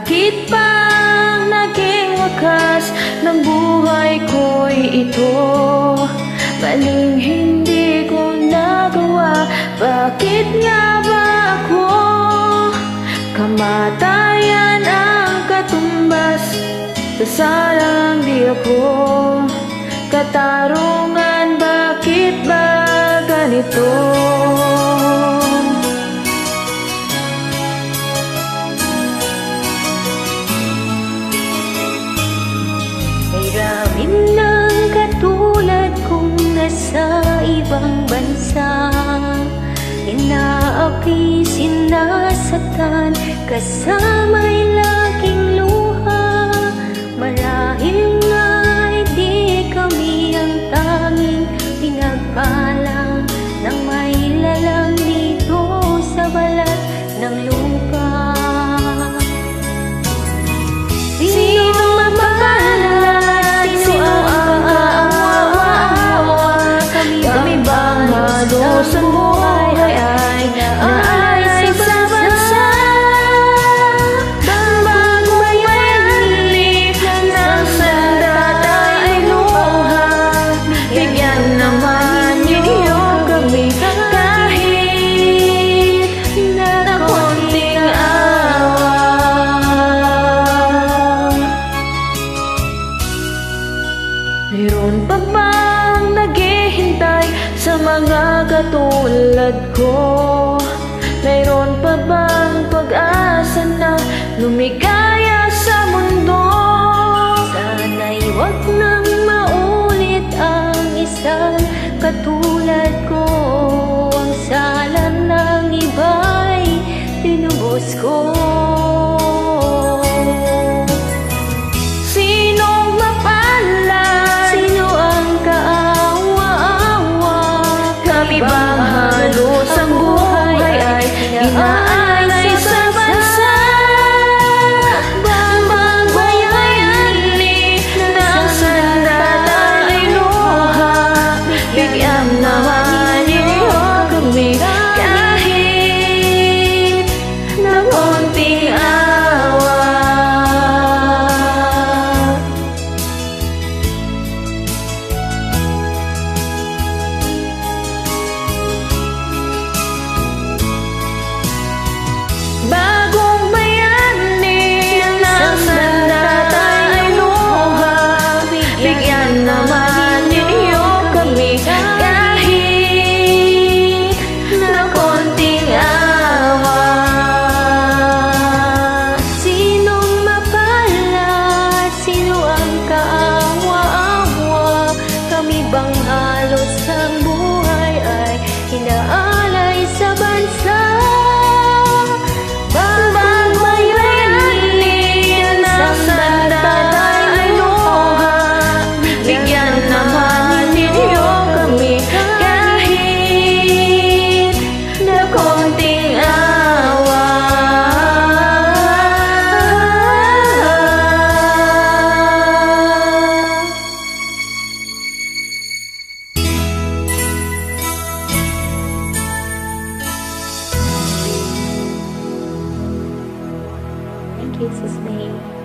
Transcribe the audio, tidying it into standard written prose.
Bakit bang naging wakas ng buhay ko'y ito? Maling hindi ko nagawa, bakit nga ba ako? Kamatayan ang katumbas, sasalang di ako. Katarungan, bakit ba ganito? Mayroon ng katulad kong nasa ibang bansa, inaapi, sinasaktan, kasama'y laging luha. Marahil nga'y di kami ang tanging pinagpalang ng may lalang dito sa balat ng lupa. Sino mapalad? Sino ang kaawa? Kami bang halos ang buhay ay naalay sa bansa? Bago bayani ng sandata ay luha, bigyan naman ninyo kami kahit na konting awa. Mayroon pa bang naghihintay sa mga katulad ko? Mayroon pa bang pag-asa na lumigaya sa mundo? Sana'y wag nang maulit ang isang katulad ko. Ang sala ng iba'y tinubos ko. Kami bang halos ang buhay ay inaalay sa bansa? Bago bayani ng sandata ay luha, bigyan naman ninyo kami kahit na konting awa. Bagong bayani ng sandata ay luha, bigyan naman ninyo kami kahit na konting awa. Sinong mapalad? Sino ang kaawa-awa? Kami bang halos ang buhay ay inaalay sa bansa? In Jesus' name.